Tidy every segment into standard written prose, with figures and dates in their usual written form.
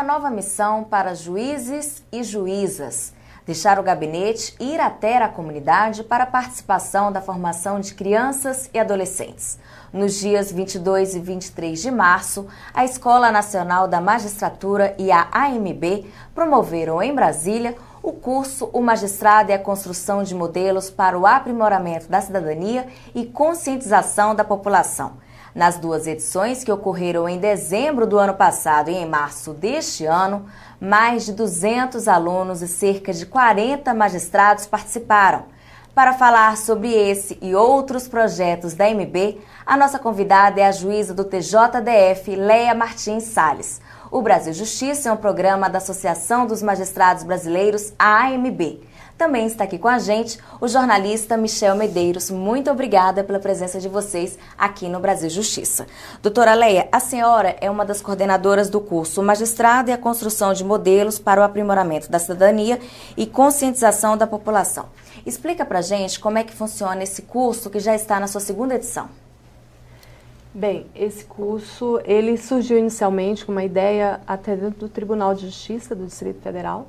uma nova missão para juízes e juízas: deixar o gabinete e ir até a comunidade para a participação da formação de crianças e adolescentes. Nos dias 22 e 23 de março, a Escola Nacional da Magistratura e a AMB promoveram em Brasília o curso O Magistrado e a Construção de Modelos para o Aprimoramento da Cidadania e Conscientização da População. Nas duas edições, que ocorreram em dezembro do ano passado e em março deste ano, mais de 200 alunos e cerca de 40 magistrados participaram. Para falar sobre esse e outros projetos da AMB, a nossa convidada é a juíza do TJDF, Leia Martins Salles. O Brasil Justiça é um programa da Associação dos Magistrados Brasileiros, a AMB. Também está aqui com a gente o jornalista Michel Medeiros. Muito obrigada pela presença de vocês aqui no Brasil Justiça. Doutora Leia, a senhora é uma das coordenadoras do curso Magistrado e a Construção de Modelos para o Aprimoramento da Cidadania e Conscientização da População. Explica pra gente como é que funciona esse curso que já está na sua segunda edição. Bem, esse curso ele surgiu inicialmente com uma ideia até dentro do Tribunal de Justiça do Distrito Federal.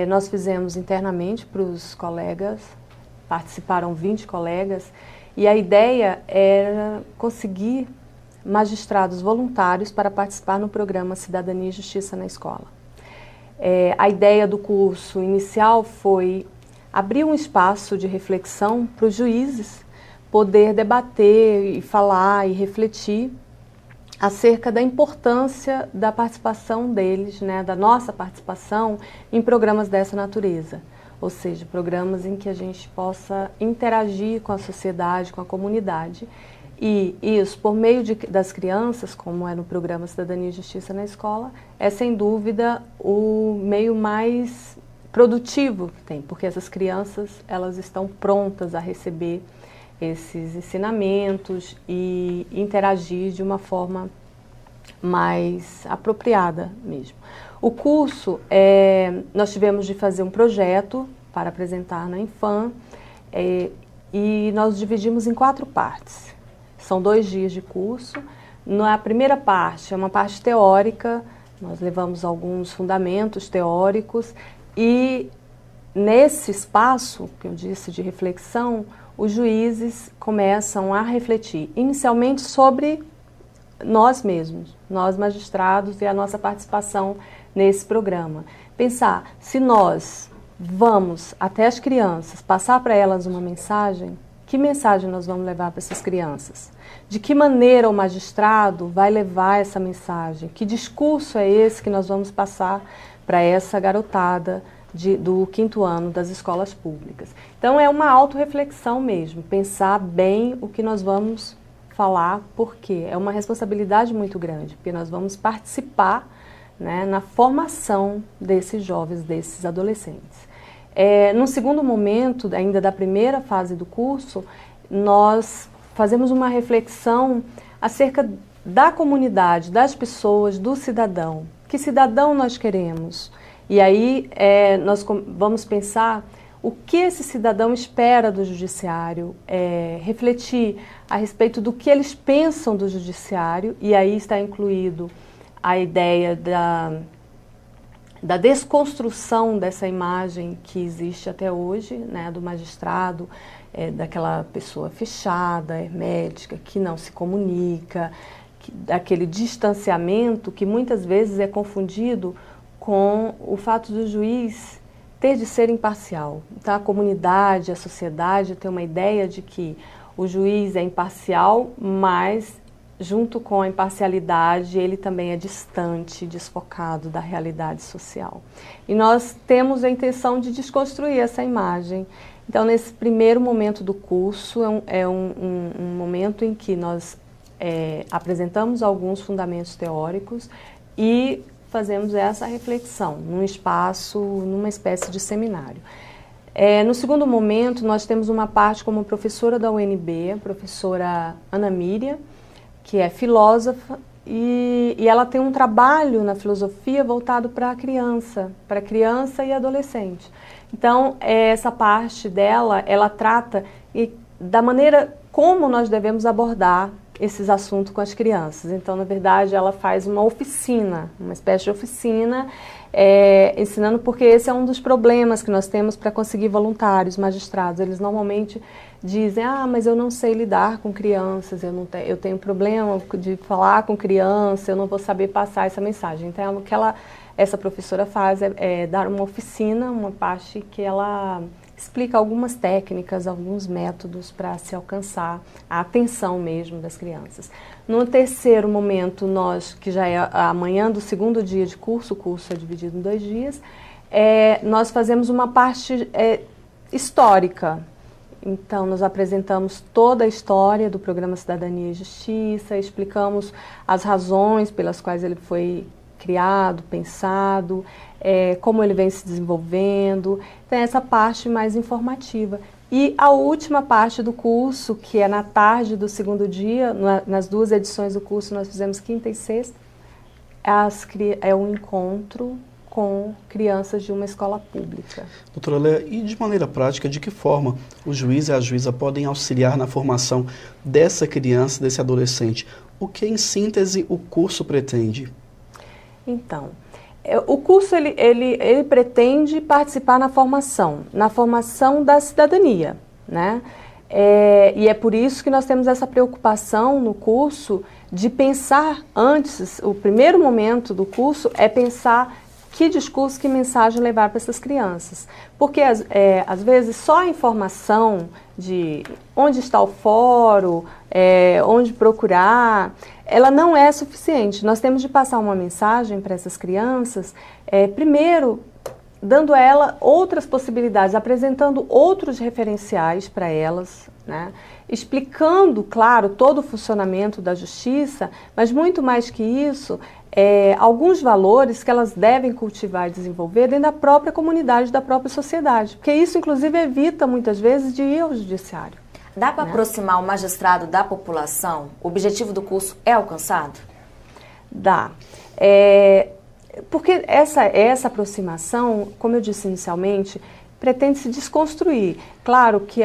Nós fizemos internamente para os colegas, participaram 20 colegas, e a ideia era conseguir magistrados voluntários para participar no programa Cidadania e Justiça na Escola. A ideia do curso inicial foi abrir um espaço de reflexão para os juízes poder debater e falar e refletir acerca da importância da participação deles, da nossa participação em programas dessa natureza, ou seja, programas em que a gente possa interagir com a sociedade, com a comunidade, e isso por meio das crianças, como é no programa Cidadania e Justiça na Escola, é sem dúvida o meio mais produtivo que tem, porque essas crianças elas estão prontas a receber esses ensinamentos e interagir de uma forma mais apropriada mesmo. O curso, nós tivemos de fazer um projeto para apresentar na Infam e nós dividimos em 4 partes. São 2 dias de curso. Na primeira parte é uma parte teórica, nós levamos alguns fundamentos teóricos e nesse espaço que eu disse de reflexão, os juízes começam a refletir inicialmente sobre nós mesmos, nós magistrados e a nossa participação nesse programa. Pensar, se nós vamos até as crianças, passar para elas uma mensagem, que mensagem nós vamos levar para essas crianças? De que maneira o magistrado vai levar essa mensagem? Que discurso é esse que nós vamos passar para essa garotada do 5º ano das escolas públicas? Então é uma autorreflexão mesmo, pensar bem o que nós vamos falar, porque é uma responsabilidade muito grande, porque nós vamos participar na formação desses jovens, desses adolescentes. No segundo momento, ainda da primeira fase do curso, nós fazemos uma reflexão acerca da comunidade, das pessoas, do cidadão. Que cidadão nós queremos? E aí nós vamos pensar o que esse cidadão espera do judiciário, refletir a respeito do que eles pensam do judiciário, e aí está incluído a ideia da desconstrução dessa imagem que existe até hoje, do magistrado, daquela pessoa fechada, hermética, que não se comunica, daquele distanciamento que muitas vezes é confundido com o fato do juiz ter de ser imparcial. Então a comunidade, a sociedade tem uma ideia de que o juiz é imparcial, mas junto com a imparcialidade ele também é distante, desfocado da realidade social. E nós temos a intenção de desconstruir essa imagem. Então nesse primeiro momento do curso é um momento em que nós apresentamos alguns fundamentos teóricos e fazemos essa reflexão num espaço, numa espécie de seminário. No segundo momento, nós temos uma parte como professora da UNB, a professora Ana Miriam, que é filósofa, e ela tem um trabalho na filosofia voltado para a criança e adolescente. Então, essa parte dela, ela trata da maneira como nós devemos abordar esses assuntos com as crianças. Então, na verdade, ela faz uma oficina, uma espécie de oficina, ensinando, porque esse é um dos problemas que nós temos para conseguir voluntários, magistrados. Eles normalmente dizem, mas eu não sei lidar com crianças, eu tenho problema de falar com criança, eu não vou saber passar essa mensagem. Então, o que essa professora faz é dar uma oficina, uma parte que ela explica algumas técnicas, alguns métodos para se alcançar a atenção mesmo das crianças. No terceiro momento, que já é amanhã do segundo dia de curso, o curso é dividido em 2 dias, nós fazemos uma parte histórica. Então, nós apresentamos toda a história do programa Cidadania e Justiça, explicamos as razões pelas quais ele foi criado, pensado, como ele vem se desenvolvendo. Tem essa parte mais informativa. E a última parte do curso, que é na tarde do segundo dia, nas 2 edições do curso, nós fizemos quinta e sexta, é um encontro com crianças de uma escola pública. Doutora Léa, e de maneira prática, de que forma o juiz e a juíza podem auxiliar na formação dessa criança, desse adolescente? O que, em síntese, o curso pretende? Então, o curso ele pretende participar na formação da cidadania, né? E é por isso que nós temos essa preocupação no curso de pensar antes, o primeiro momento do curso é pensar que discurso, que mensagem levar para essas crianças. Porque, às vezes, só a informação de onde está o fórum, onde procurar, ela não é suficiente. Nós temos de passar uma mensagem para essas crianças, primeiro, dando a ela outras possibilidades, apresentando outros referenciais para elas, né? Explicando, claro, todo o funcionamento da justiça, mas muito mais que isso, alguns valores que elas devem cultivar e desenvolver dentro da própria comunidade, da própria sociedade, porque isso, inclusive, evita, muitas vezes, de ir ao judiciário. Dá para aproximar o magistrado da população? O objetivo do curso é alcançado? Dá. Porque essa aproximação, como eu disse inicialmente, pretende se desconstruir. Claro que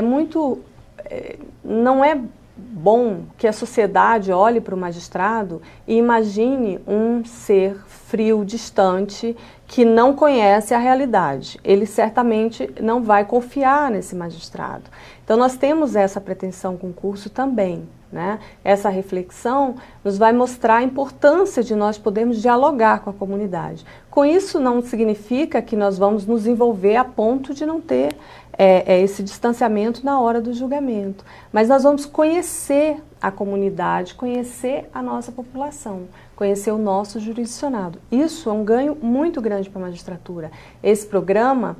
não é bom que a sociedade olhe para o magistrado e imagine um ser frio, distante, que não conhece a realidade. Ele certamente não vai confiar nesse magistrado. Então, nós temos essa pretensão com o curso também, né? Essa reflexão nos vai mostrar a importância de nós podermos dialogar com a comunidade. Com isso, não significa que nós vamos nos envolver a ponto de não ter esse distanciamento na hora do julgamento. Mas nós vamos conhecer a comunidade, conhecer a nossa população, conhecer o nosso jurisdicionado. Isso é um ganho muito grande para a magistratura. Esse programa,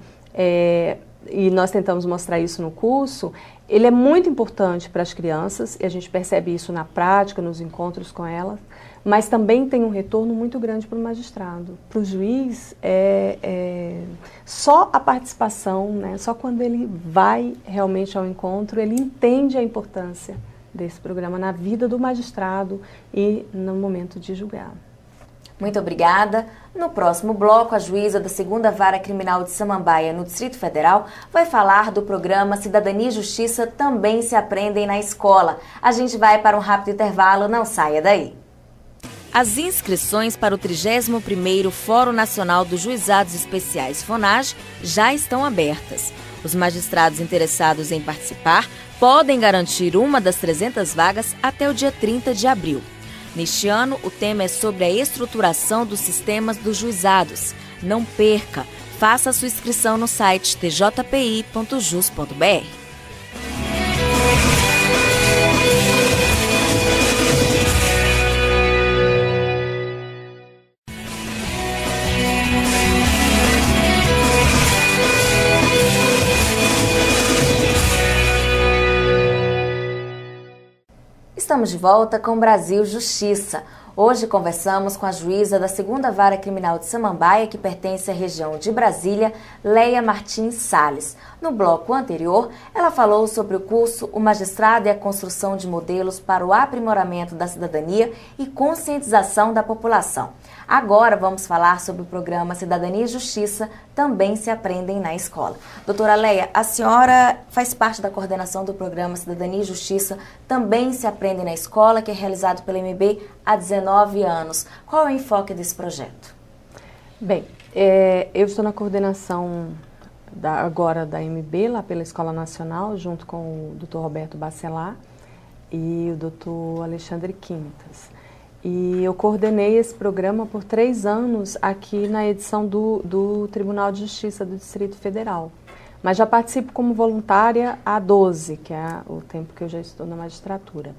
e nós tentamos mostrar isso no curso, ele é muito importante para as crianças, e a gente percebe isso na prática, nos encontros com elas, mas também tem um retorno muito grande para o magistrado. Para o juiz, só a participação, né, só quando ele vai realmente ao encontro, ele entende a importância desse programa na vida do magistrado e no momento de julgar. Muito obrigada. No próximo bloco, a juíza da 2ª Vara Criminal de Samambaia, no Distrito Federal, vai falar do programa Cidadania e Justiça Também Se Aprendem na Escola. A gente vai para um rápido intervalo, não saia daí. As inscrições para o 31º Fórum Nacional dos Juizados Especiais FONAGE já estão abertas. Os magistrados interessados em participar podem garantir uma das 300 vagas até o dia 30 de abril. Neste ano, o tema é sobre a estruturação dos sistemas dos juizados. Não perca! Faça a sua inscrição no site tjpi.jus.br. Estamos de volta com Brasil Justiça. Hoje conversamos com a juíza da 2ª Vara Criminal de Samambaia, que pertence à região de Brasília, Leia Martins Salles. No bloco anterior, ela falou sobre o curso O Magistrado e a Construção de Modelos para o Aprimoramento da Cidadania e Conscientização da População. Agora vamos falar sobre o programa Cidadania e Justiça também se aprendem na escola. Doutora Leia, a senhora faz parte da coordenação do programa Cidadania e Justiça Também se Aprendem na Escola, que é realizado pela MB há 19 anos. Qual é o enfoque desse projeto? Bem, eu estou na coordenação agora da MB, lá pela Escola Nacional, junto com o Dr. Roberto Bacelar e o Dr. Alexandre Quintas. E eu coordenei esse programa por 3 anos aqui na edição do Tribunal de Justiça do Distrito Federal. Mas já participo como voluntária há 12, que é o tempo que eu já estou na magistratura.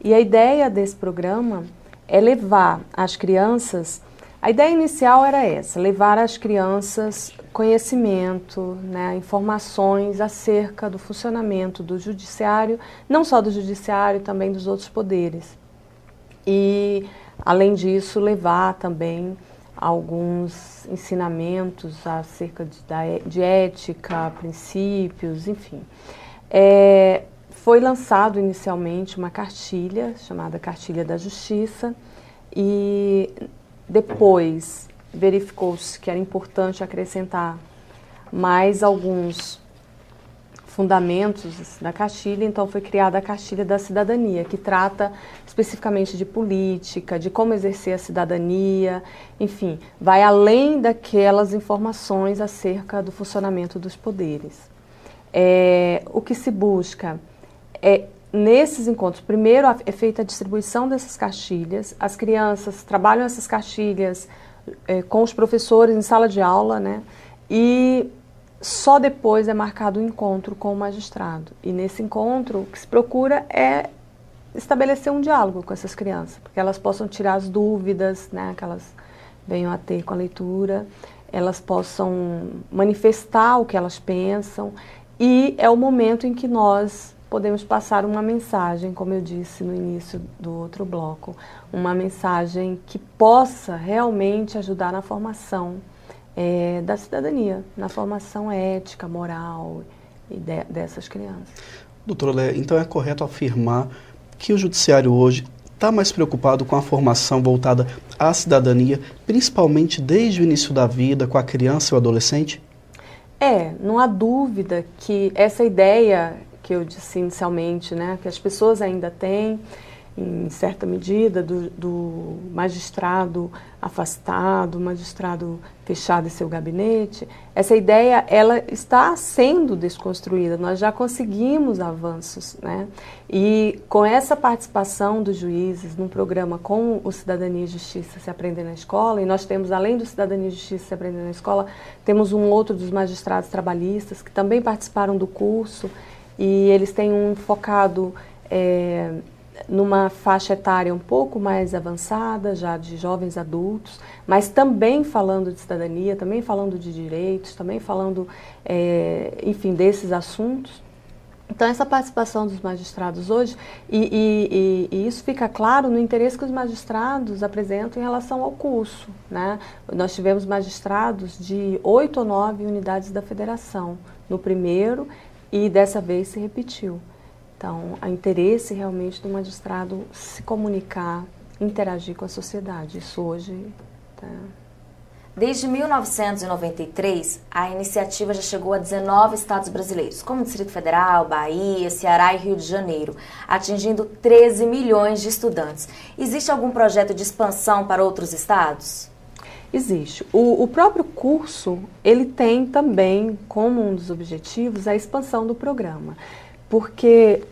E a ideia desse programa é levar as crianças... A ideia inicial era essa, levar às crianças conhecimento, né, informações acerca do funcionamento do judiciário, não só do judiciário, também dos outros poderes. E, além disso, levar também alguns ensinamentos acerca de ética, princípios, enfim. Foi lançado inicialmente uma cartilha, chamada Cartilha da Justiça, e depois verificou-se que era importante acrescentar mais alguns fundamentos da cartilha, então foi criada a Cartilha da Cidadania, que trata especificamente de política, de como exercer a cidadania, enfim, vai além daquelas informações acerca do funcionamento dos poderes. O que se busca nesses encontros, primeiro é feita a distribuição dessas cartilhas, as crianças trabalham essas cartilhas com os professores em sala de aula, né? E só depois é marcado o encontro com o magistrado. E nesse encontro, o que se procura é estabelecer um diálogo com essas crianças, para que elas possam tirar as dúvidas, né, que elas venham a ter com a leitura, elas possam manifestar o que elas pensam, e é o momento em que nós podemos passar uma mensagem, como eu disse no início do outro bloco, uma mensagem que possa realmente ajudar na formação da cidadania, na formação ética, moral dessas crianças. Doutora Leia, então é correto afirmar que o judiciário hoje está mais preocupado com a formação voltada à cidadania, principalmente desde o início da vida, com a criança e o adolescente? Não há dúvida que essa ideia que eu disse inicialmente, né, que as pessoas ainda têm, em certa medida, do magistrado afastado, magistrado fechado em seu gabinete, essa ideia ela está sendo desconstruída, nós já conseguimos avanços, né? E com essa participação dos juízes num programa com o Cidadania e Justiça se Aprender na Escola, e nós temos, além do Cidadania e Justiça se Aprender na Escola, temos um outro dos magistrados trabalhistas que também participaram do curso, e eles têm um focado numa faixa etária um pouco mais avançada, já de jovens adultos, mas também falando de cidadania, também falando de direitos, também falando, enfim, desses assuntos. Então, essa participação dos magistrados hoje, e isso fica claro no interesse que os magistrados apresentam em relação ao curso, né? Nós tivemos magistrados de 8 ou 9 unidades da federação no primeiro, e dessa vez se repetiu. Então, há interesse realmente do magistrado se comunicar, interagir com a sociedade. Isso hoje... Desde 1993, a iniciativa já chegou a 19 estados brasileiros, como Distrito Federal, Bahia, Ceará e Rio de Janeiro, atingindo 13 milhões de estudantes. Existe algum projeto de expansão para outros estados? Existe. O próprio curso, ele tem também como um dos objetivos a expansão do programa. Porque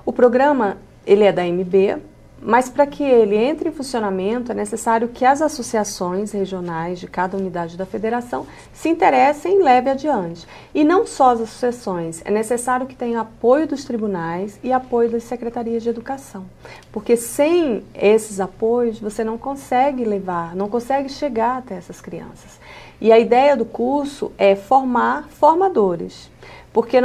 o programa ele é da MB, mas para que ele entre em funcionamento é necessário que as associações regionais de cada unidade da federação se interessem e levem adiante. E não só as associações, é necessário que tenha apoio dos tribunais e apoio das secretarias de educação. Porque sem esses apoios você não consegue levar, não consegue chegar até essas crianças. E a ideia do curso é formar formadores. Porque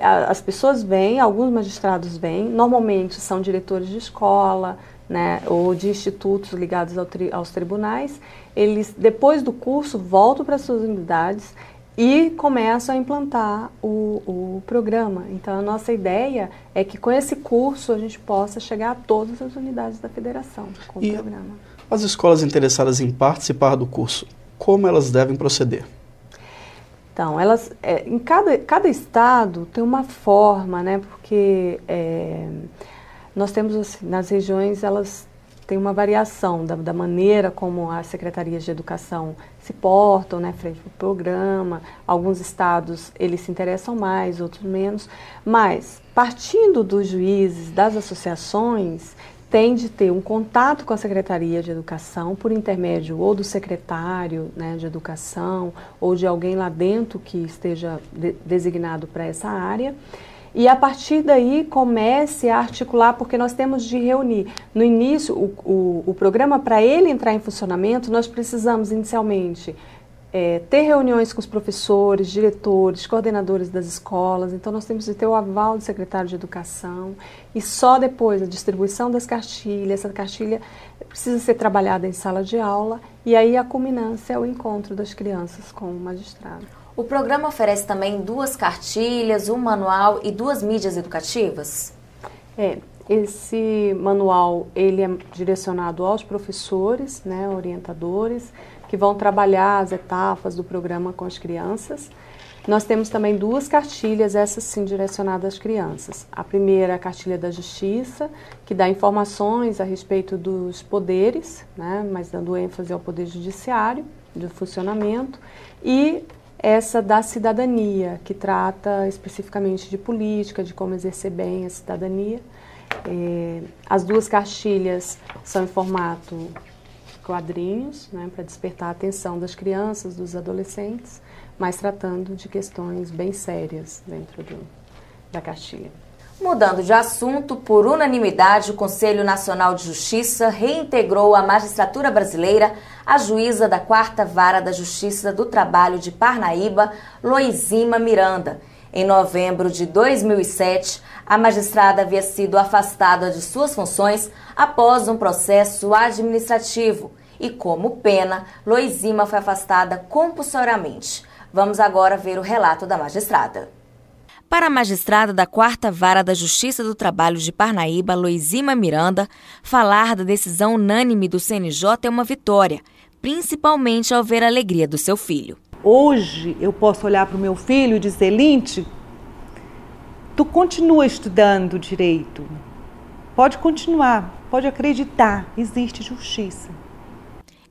as pessoas vêm, alguns magistrados vêm, normalmente são diretores de escola, né, ou de institutos ligados aos tribunais. Eles, depois do curso, voltam para suas unidades e começam a implantar o programa. Então, a nossa ideia é que com esse curso a gente possa chegar a todas as unidades da federação com o programa. As escolas interessadas em participar do curso, como elas devem proceder? Então, elas, em cada estado tem uma forma, né? Porque nós temos, assim, nas regiões, elas têm uma variação da maneira como as secretarias de educação se portam, né, frente ao programa. Alguns estados, eles se interessam mais, outros menos. Mas, partindo dos juízes, das associações, tem de ter um contato com a Secretaria de Educação por intermédio ou do secretário, né, de Educação ou de alguém lá dentro que esteja designado para essa área. E a partir daí comece a articular, porque nós temos de reunir. No início, o programa, para ele entrar em funcionamento, nós precisamos inicialmente ter reuniões com os professores, diretores, coordenadores das escolas. Então, nós temos de ter o aval do secretário de Educação e só depois a distribuição das cartilhas. Essa cartilha precisa ser trabalhada em sala de aula e aí a culminância é o encontro das crianças com o magistrado. O programa oferece também 2 cartilhas, um manual e 2 mídias educativas? Esse manual ele é direcionado aos professores, né, orientadores, que vão trabalhar as etapas do programa com as crianças. Nós temos também 2 cartilhas, essas sim direcionadas às crianças. A primeira é a cartilha da Justiça, que dá informações a respeito dos poderes, né, mas dando ênfase ao poder judiciário, do funcionamento, e essa da cidadania, que trata especificamente de política, de como exercer bem a cidadania. As 2 cartilhas são em formato quadrinhos, né, para despertar a atenção das crianças, dos adolescentes, mas tratando de questões bem sérias dentro da cartilha. Mudando de assunto, por unanimidade, o Conselho Nacional de Justiça reintegrou à magistratura brasileira a juíza da 4ª Vara da Justiça do Trabalho de Parnaíba, Loizima Miranda. Em novembro de 2007, a magistrada havia sido afastada de suas funções após um processo administrativo e, como pena, Loizima foi afastada compulsoriamente. Vamos agora ver o relato da magistrada. Para a magistrada da 4ª Vara da Justiça do Trabalho de Parnaíba, Loizima Miranda, falar da decisão unânime do CNJ é uma vitória, principalmente ao ver a alegria do seu filho. Hoje eu posso olhar para o meu filho e dizer: Linte, tu continua estudando direito, pode continuar, pode acreditar, existe justiça.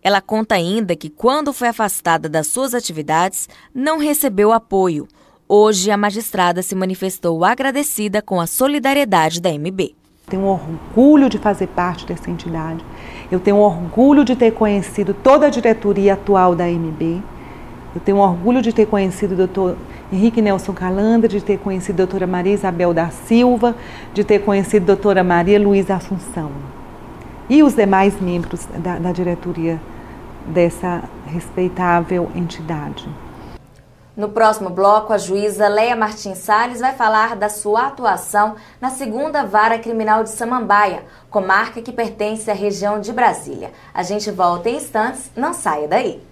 Ela conta ainda que quando foi afastada das suas atividades, não recebeu apoio. Hoje, a magistrada se manifestou agradecida com a solidariedade da MB. Tenho orgulho de fazer parte dessa entidade. Eu tenho orgulho de ter conhecido toda a diretoria atual da MB. Eu tenho orgulho de ter conhecido o doutor Henrique Nelson Calandra, de ter conhecido a doutora Maria Isabel da Silva, de ter conhecido a doutora Maria Luísa Assunção. E os demais membros da diretoria dessa respeitável entidade. No próximo bloco, a juíza Leia Martins Salles vai falar da sua atuação na 2ª Vara Criminal de Samambaia, comarca que pertence à região de Brasília. A gente volta em instantes, não saia daí.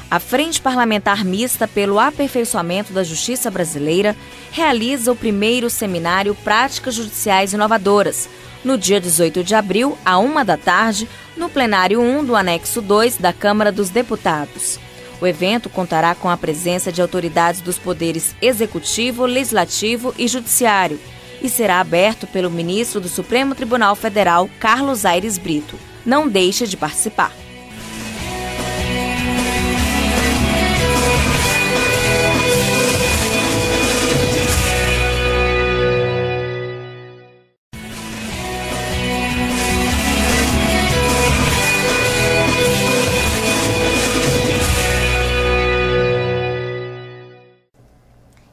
A Frente Parlamentar Mista pelo Aperfeiçoamento da Justiça Brasileira realiza o primeiro seminário Práticas Judiciais Inovadoras, no dia 18 de abril, à 13h, no plenário 1 do anexo 2 da Câmara dos Deputados. O evento contará com a presença de autoridades dos poderes Executivo, Legislativo e Judiciário e será aberto pelo ministro do Supremo Tribunal Federal, Carlos Aires Brito. Não deixe de participar.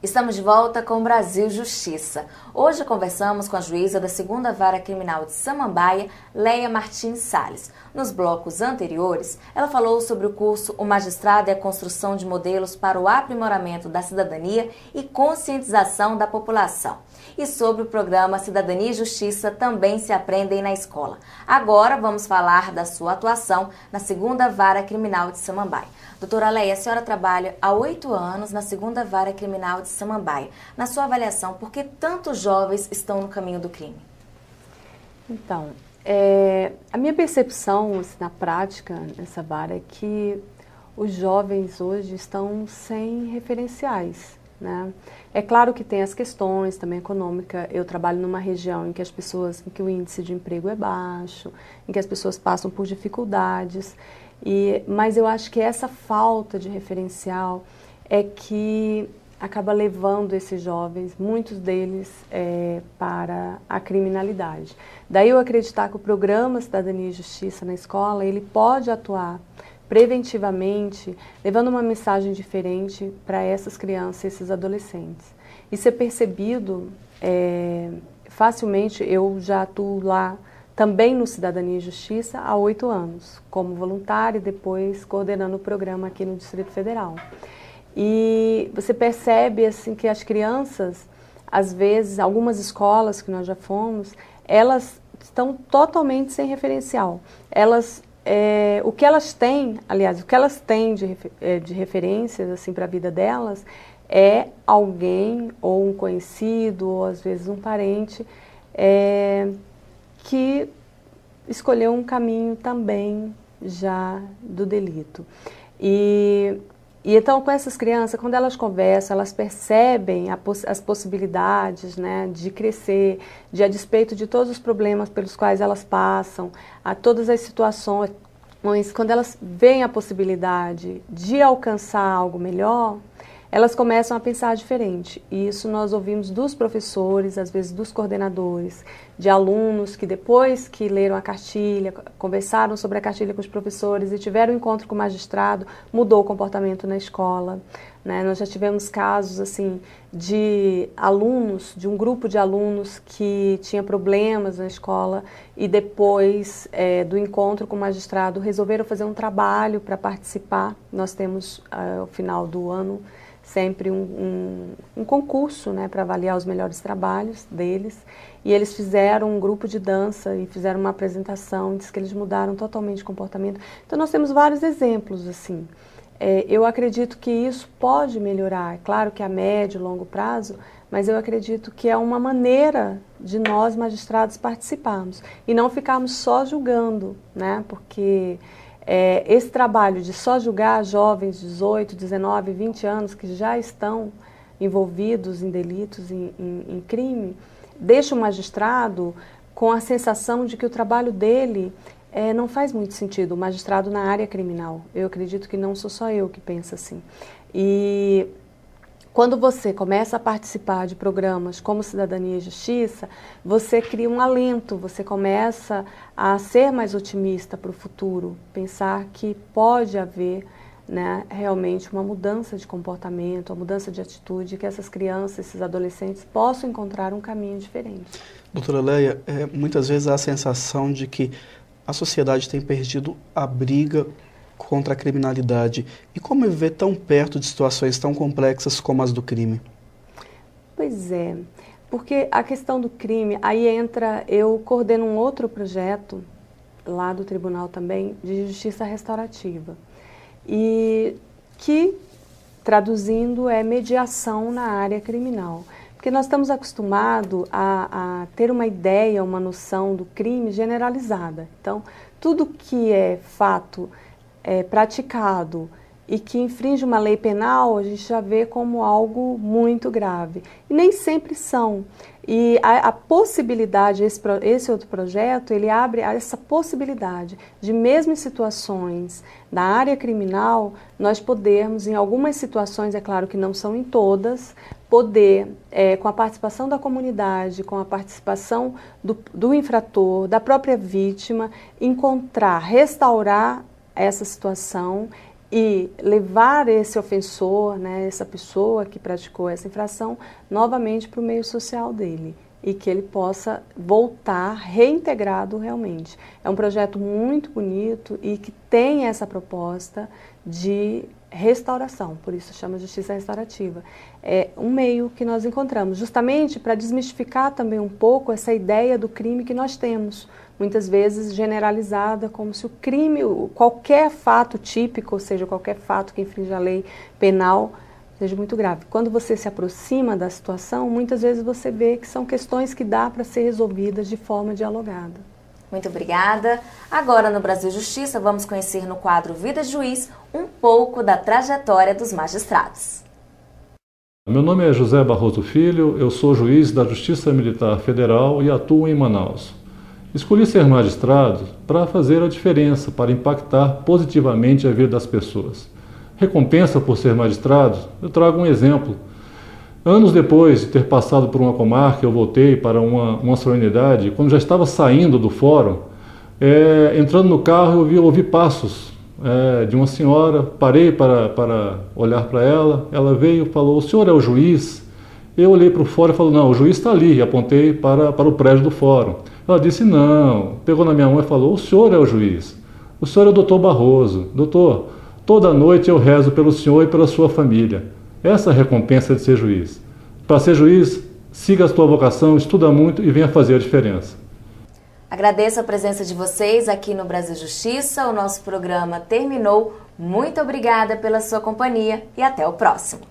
Estamos de volta com o Brasil Justiça. Hoje conversamos com a juíza da 2ª Vara Criminal de Samambaia, Leia Martins Salles. Nos blocos anteriores, ela falou sobre o curso O Magistrado e a Construção de Modelos para o Aprimoramento da Cidadania e Conscientização da População. E sobre o programa Cidadania e Justiça também se aprendem na escola. Agora vamos falar da sua atuação na 2ª Vara Criminal de Samambaia. Doutora Leia, a senhora trabalha há 8 anos na 2ª Vara Criminal de Samambaia. Na sua avaliação, por que tantos jovens estão no caminho do crime? Então, a minha percepção assim, na prática nessa vara é que os jovens hoje estão sem referenciais, né? É claro que tem as questões também econômicas. Eu trabalho numa região em que o índice de emprego é baixo, em que as pessoas passam por dificuldades, mas eu acho que essa falta de referencial é que acaba levando esses jovens, muitos deles, para a criminalidade. Daí eu acreditar que o programa Cidadania e Justiça na escola, ele pode atuar preventivamente, levando uma mensagem diferente para essas crianças e esses adolescentes. Isso é percebido facilmente. Eu já atuo lá também no Cidadania e Justiça há 8 anos, como voluntária e depois coordenando o programa aqui no Distrito Federal. E você percebe assim, que as crianças, às vezes, algumas escolas que nós já fomos, elas estão totalmente sem referencial. O que elas têm, aliás, o que elas têm de referências assim, para a vida delas é alguém, ou um conhecido, ou às vezes um parente, que escolheu um caminho também já do delito. E então, com essas crianças, quando elas conversam, elas percebem as possibilidades, né, de crescer, a despeito de todos os problemas pelos quais elas passam, a todas as situações, quando elas veem a possibilidade de alcançar algo melhor, elas começam a pensar diferente. E isso nós ouvimos dos professores, às vezes dos coordenadores, de alunos que depois que leram a cartilha, conversaram sobre a cartilha com os professores e tiveram um encontro com o magistrado, mudou o comportamento na escola, né? Nós já tivemos casos assim, de alunos, de um grupo de alunos que tinha problemas na escola e depois do encontro com o magistrado resolveram fazer um trabalho para participar. Nós temos, ao final do ano, sempre um concurso, né, para avaliar os melhores trabalhos deles, e eles fizeram um grupo de dança e fizeram uma apresentação, diz que eles mudaram totalmente o comportamento. Então nós temos vários exemplos assim. Eu acredito que isso pode melhorar, é claro que a médio e longo prazo, mas eu acredito que é uma maneira de nós magistrados participarmos e não ficarmos só julgando, né, porque esse trabalho de só julgar jovens de 18, 19, 20 anos que já estão envolvidos em delitos, em crime, deixa o magistrado com a sensação de que o trabalho dele não faz muito sentido, o magistrado na área criminal. Eu acredito que não sou só eu que penso assim. E quando você começa a participar de programas como Cidadania e Justiça, você cria um alento, você começa a ser mais otimista para o futuro, pensar que pode haver, né, realmente uma mudança de comportamento, uma mudança de atitude, que essas crianças, esses adolescentes possam encontrar um caminho diferente. Doutora Leia, muitas vezes há a sensação de que a sociedade tem perdido a briga contra a criminalidade. E como viver tão perto de situações tão complexas como as do crime? Pois é, porque a questão do crime, aí entra, eu coordeno um outro projeto, lá do tribunal também, de justiça restaurativa. E que, traduzindo, é mediação na área criminal. Porque nós estamos acostumados a ter uma ideia, uma noção do crime generalizada. Então, tudo que é fato praticado e que infringe uma lei penal, a gente já vê como algo muito grave. E nem sempre são. E a possibilidade, esse outro projeto, ele abre essa possibilidade de, mesmo em situações da área criminal, nós podermos, em algumas situações, é claro que não são em todas, poder, com a participação da comunidade, com a participação do infrator, da própria vítima, encontrar, restaurar essa situação e levar esse ofensor, né, essa pessoa que praticou essa infração, novamente para o meio social dele e que ele possa voltar reintegrado realmente. É um projeto muito bonito e que tem essa proposta de restauração, por isso chama Justiça Restaurativa. É um meio que nós encontramos, justamente para desmistificar também um pouco essa ideia do crime que nós temos, muitas vezes generalizada, como se o crime, qualquer fato típico, ou seja, qualquer fato que infringe a lei penal, seja muito grave. Quando você se aproxima da situação, muitas vezes você vê que são questões que dá para ser resolvidas de forma dialogada. Muito obrigada. Agora no Brasil Justiça, vamos conhecer no quadro Vida de Juiz um pouco da trajetória dos magistrados. Meu nome é José Barroso Filho, eu sou juiz da Justiça Militar Federal e atuo em Manaus. Escolhi ser magistrado para fazer a diferença, para impactar positivamente a vida das pessoas. Recompensa por ser magistrado? Eu trago um exemplo. Anos depois de ter passado por uma comarca, eu voltei para uma solenidade. Quando já estava saindo do fórum, entrando no carro, eu ouvi passos de uma senhora. Parei para olhar para ela. Ela veio e falou: "O senhor é o juiz?" Eu olhei para o fórum e falei: "Não, o juiz está ali." E apontei para o prédio do fórum. Ela disse: "Não." Pegou na minha mão e falou: "O senhor é o juiz. O senhor é o doutor Barroso. Doutor, toda noite eu rezo pelo senhor e pela sua família." Essa é a recompensa de ser juiz. Para ser juiz, siga a sua vocação, estuda muito e venha fazer a diferença. Agradeço a presença de vocês aqui no Brasil Justiça. O nosso programa terminou. Muito obrigada pela sua companhia e até o próximo.